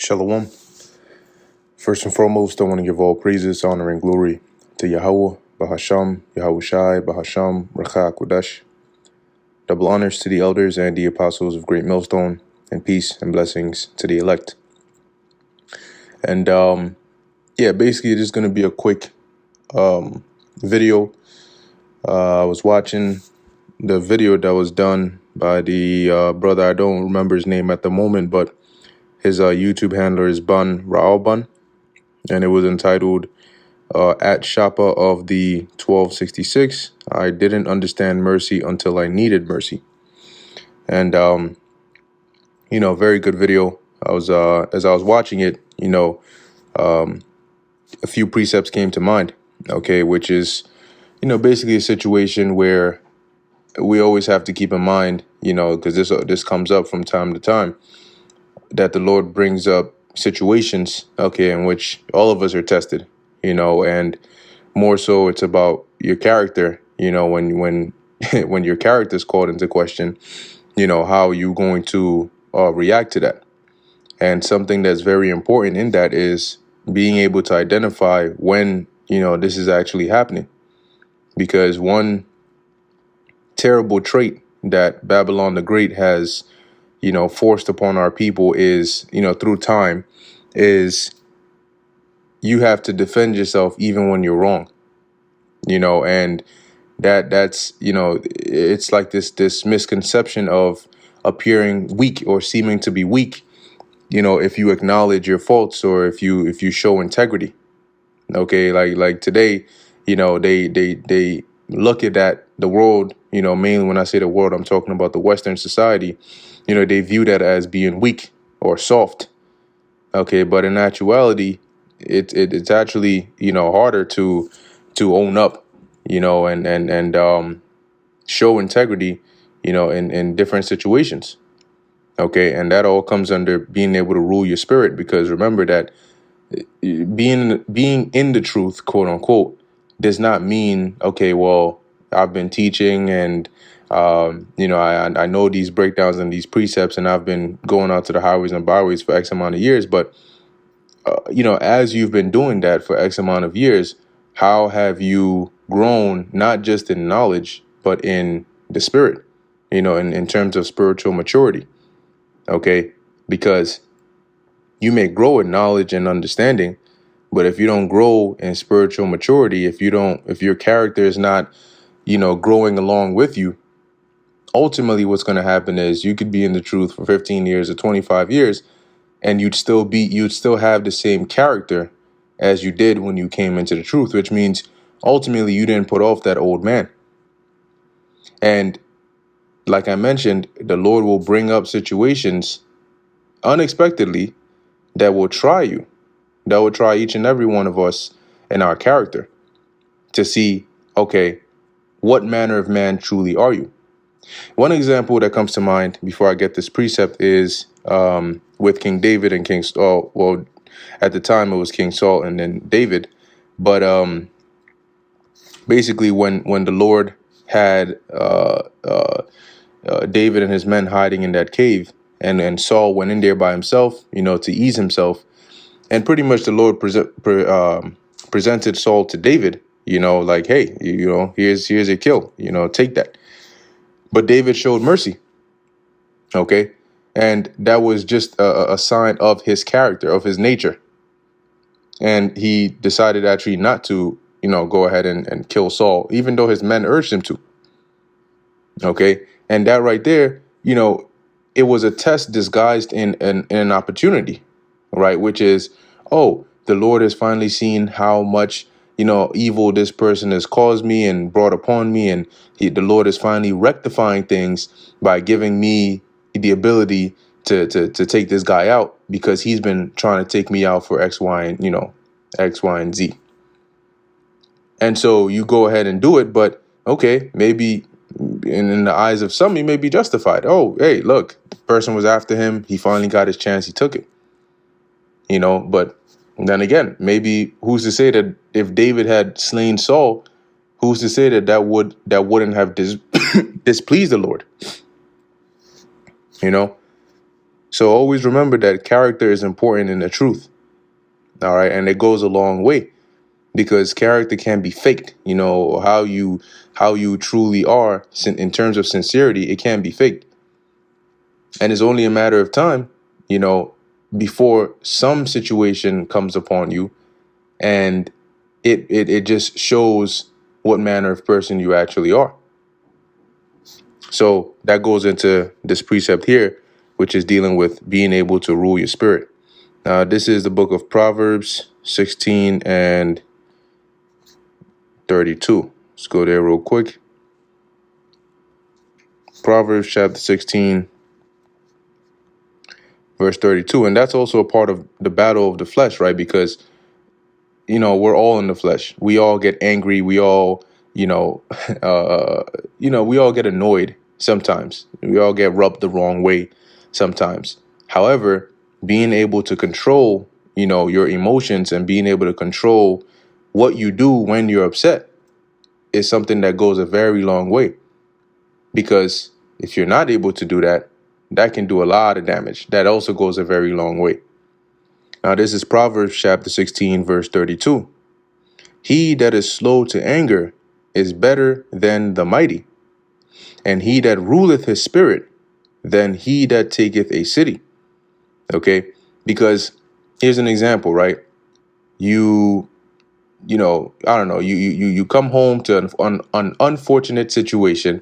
Shalom. First and foremost, I want to give all praises, honor, and glory to Yahweh, Bahasham, Yahushai, Bahasham, Racha Kodesh. Double honors to the elders and the apostles of Great Millstone, and peace and blessings to the elect. And basically, this is going to be a quick video. I was watching the video that was done by the brother. I don't remember his name at the moment, but his YouTube handler is Bun Ra'al, and it was entitled at Shapa of the 1266. I didn't understand mercy until I needed mercy. And very good video. I was as I was watching it, a few precepts came to mind, okay, which is basically a situation where we always have to keep in mind, because this comes up from time to time, that the Lord brings up situations, okay, in which all of us are tested, and more so it's about your character, when when your character is called into question, how are you going to react to that? And something that's very important in that is being able to identify when, this is actually happening. Because one terrible trait that Babylon the Great has, forced upon our people is, through time, is you have to defend yourself even when you're wrong, and that's it's like this misconception of appearing weak or seeming to be weak, if you acknowledge your faults or if you show integrity. Okay, like today, they look at that, the world, mainly when I say the world, I'm talking about the Western society, they view that as being weak or soft. Okay, but in actuality, it's actually, harder to own up, and show integrity, in different situations. Okay, and that all comes under being able to rule your spirit, because remember that being in the truth, quote unquote, does not mean, okay, well, I've been teaching and I know these breakdowns and these precepts, and I've been going out to the highways and byways for X amount of years. But as you've been doing that for X amount of years, how have you grown, not just in knowledge, but in the spirit, in terms of spiritual maturity? Okay, because you may grow in knowledge and understanding, but if you don't grow in spiritual maturity, if your character is not, growing along with you, ultimately what's going to happen is you could be in the truth for 15 years or 25 years, and you'd still have the same character as you did when you came into the truth, which means ultimately you didn't put off that old man. And like I mentioned, the Lord will bring up situations unexpectedly that will try you, that will try each and every one of us in our character to see, okay, what manner of man truly are you? One example that comes to mind before I get this precept is with King David and King Saul. Well, at the time it was King Saul and then David, but basically when the Lord had David and his men hiding in that cave, and Saul went in there by himself, to ease himself, and pretty much the Lord presented Saul to David, like, hey, here's a kill, take that. But David showed mercy. Okay. And that was just a sign of his character, of his nature. And he decided actually not to, go ahead and kill Saul, even though his men urged him to. Okay. And that right there, it was a test disguised in an opportunity, right? Which is, oh, the Lord has finally seen how much, evil this person has caused me and brought upon me. And the Lord is finally rectifying things by giving me the ability to take this guy out, because he's been trying to take me out for X, Y, and Z. And so you go ahead and do it. But okay, maybe in the eyes of some, he may be justified. Oh, hey, look, the person was after him. He finally got his chance. He took it. But then again, maybe who's to say that if David had slain Saul, who's to say that wouldn't have displeased the Lord? So always remember that character is important in the truth. All right. And it goes a long way, because character can be faked. How you truly are in terms of sincerity, it can be faked. And it's only a matter of time, before some situation comes upon you, and it just shows what manner of person you actually are. So that goes into this precept here, which is dealing with being able to rule your spirit. This is the book of Proverbs 16 and 32. Let's go there real quick. Proverbs chapter 16, verse 32. And that's also a part of the battle of the flesh, right? Because, we're all in the flesh. We all get angry. We all, we all get annoyed sometimes. We all get rubbed the wrong way sometimes. However, being able to control, your emotions, and being able to control what you do when you're upset is something that goes a very long way. Because if you're not able to do that, that can do a lot of damage. That also goes a very long way. Now, this is Proverbs chapter 16, verse 32. He that is slow to anger is better than the mighty, and he that ruleth his spirit than he that taketh a city. Okay? Because here's an example, right? I don't know, you come home to an unfortunate situation.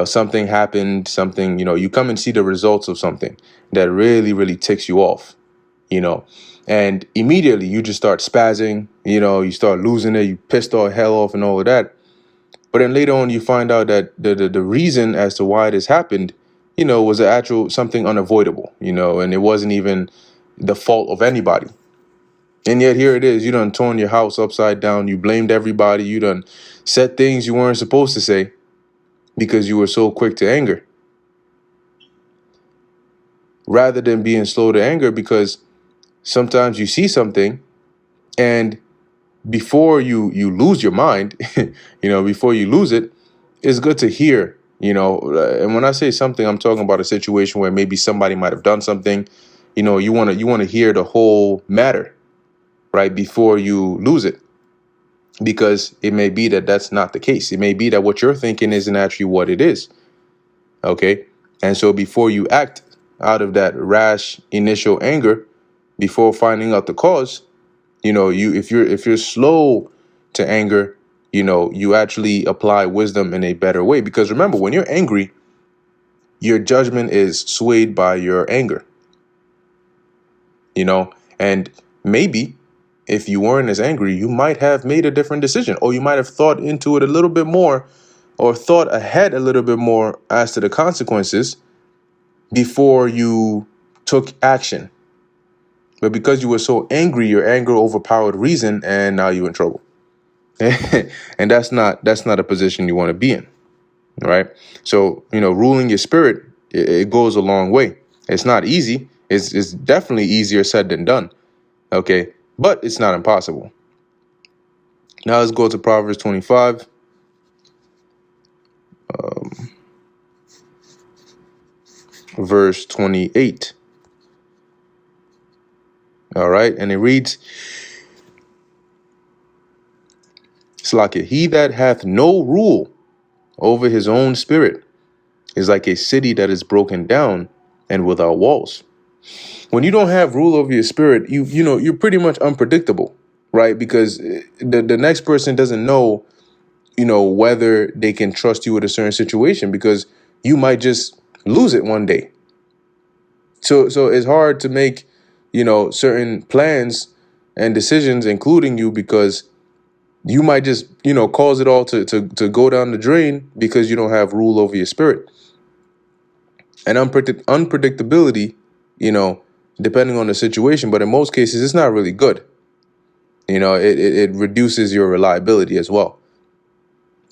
Something happened, you come and see the results of something that really, really ticks you off, and immediately you just start spazzing, you start losing it, you pissed all hell off and all of that. But then later on, you find out that the reason as to why this happened, was something unavoidable, and it wasn't even the fault of anybody. And yet here it is, you done torn your house upside down, you blamed everybody, you done said things you weren't supposed to say, because you were so quick to anger, rather than being slow to anger. Because sometimes you see something, and before you lose your mind, before you lose it, it's good to hear, and when I say something, I'm talking about a situation where maybe somebody might have done something, you want to hear the whole matter, right, before you lose it. Because it may be that that's not the case. It may be that what you're thinking isn't actually what it is. Okay. And so before you act out of that rash initial anger, before finding out the cause, if you're slow to anger, you actually apply wisdom in a better way. Because remember, when you're angry, your judgment is swayed by your anger, and maybe if you weren't as angry, you might have made a different decision, or you might have thought into it a little bit more, or thought ahead a little bit more as to the consequences before you took action. But because you were so angry, your anger overpowered reason, and now you're in trouble. And that's not a position you want to be in, right? So, ruling your spirit, it goes a long way. It's not easy. It's definitely easier said than done. Okay, but it's not impossible. Now let's go to Proverbs 25. Verse 28. All right, and it reads, Slakia, he that hath no rule over his own spirit is like a city that is broken down and without walls. When you don't have rule over your spirit, you're pretty much unpredictable, right? Because the next person doesn't know, whether they can trust you with a certain situation, because you might just lose it one day. So it's hard to make, certain plans and decisions, including you, because you might just, cause it all to go down the drain because you don't have rule over your spirit. And unpredictability, depending on the situation, but in most cases, it's not really good. It reduces your reliability as well.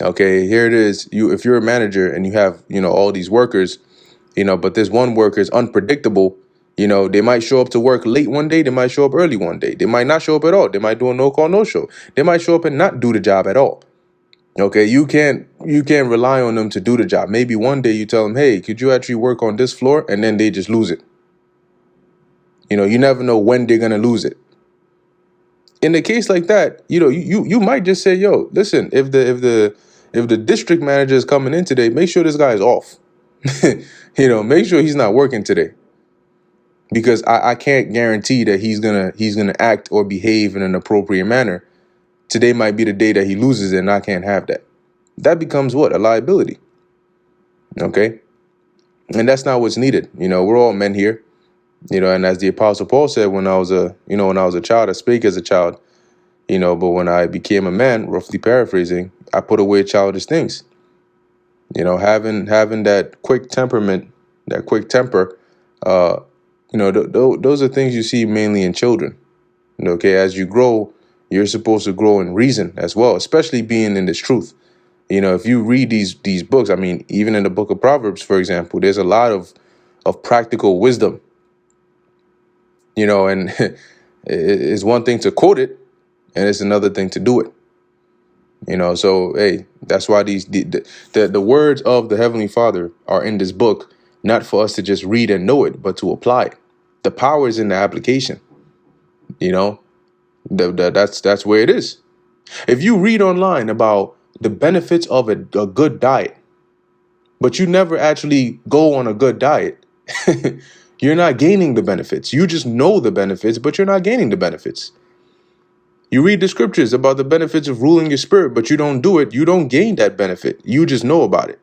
Okay, here it is. If you're a manager and you have, all these workers, but this one worker is unpredictable. They might show up to work late one day. They might show up early one day. They might not show up at all. They might do a no call, no show. They might show up and not do the job at all. Okay, you can't rely on them to do the job. Maybe one day you tell them, hey, could you actually work on this floor? And then they just lose it. You never know when they're gonna lose it. In a case like that, you might just say, yo, listen, if the district manager is coming in today, make sure this guy is off. Make sure he's not working today. Because I can't guarantee that he's gonna act or behave in an appropriate manner. Today might be the day that he loses it, and I can't have that. That becomes what? A liability. Okay? And that's not what's needed. We're all men here. And as the Apostle Paul said, when I was a child, I spake as a child. But when I became a man, roughly paraphrasing, I put away childish things. Having that quick temperament, that quick temper, those are things you see mainly in children. Okay, as you grow, you're supposed to grow in reason as well, especially being in this truth. If you read these books, I mean, even in the book of Proverbs, for example, there's a lot of practical wisdom. And it's one thing to quote it, and it's another thing to do it. So hey, that's why the words of the Heavenly Father are in this book, not for us to just read and know it, but to apply it. The power is in the application. That's where it is. If you read online about the benefits of a good diet, but you never actually go on a good diet, you're not gaining the benefits. You just know the benefits, but you're not gaining the benefits. You read the scriptures about the benefits of ruling your spirit, but you don't do it. You don't gain that benefit. You just know about it.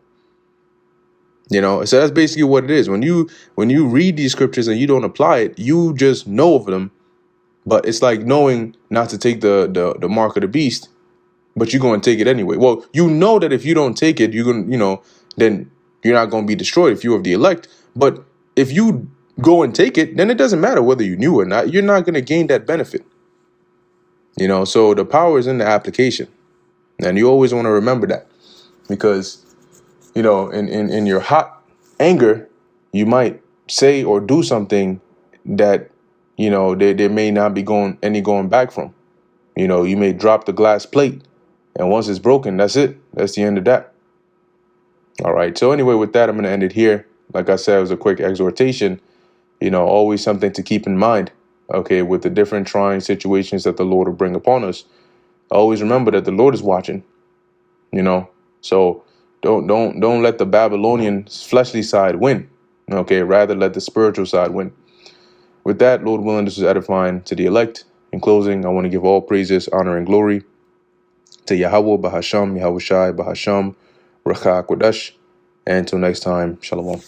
So that's basically what it is. When you read these scriptures and you don't apply it, you just know of them. But it's like knowing not to take the mark of the beast, but you're going to take it anyway. Well, you know that if you don't take it, then you're not going to be destroyed if you're of the elect. But if you go and take it, then it doesn't matter whether you knew or not. You're not going to gain that benefit. So the power is in the application. And you always want to remember that. Because, in your hot anger, you might say or do something that, there may not be going back from. You may drop the glass plate. And once it's broken, that's it. That's the end of that. All right. So anyway, with that, I'm going to end it here. Like I said, it was a quick exhortation. Always something to keep in mind. Okay, with the different trying situations that the Lord will bring upon us. Always remember that the Lord is watching. So don't let the Babylonian fleshly side win. Okay, rather let the spiritual side win. With that, Lord willing, this is edifying to the elect. In closing, I want to give all praises, honor, and glory to Yahweh, Bahasham, Yahweh Shai, Bahasham, Rakha Kodesh. And until next time, Shalom.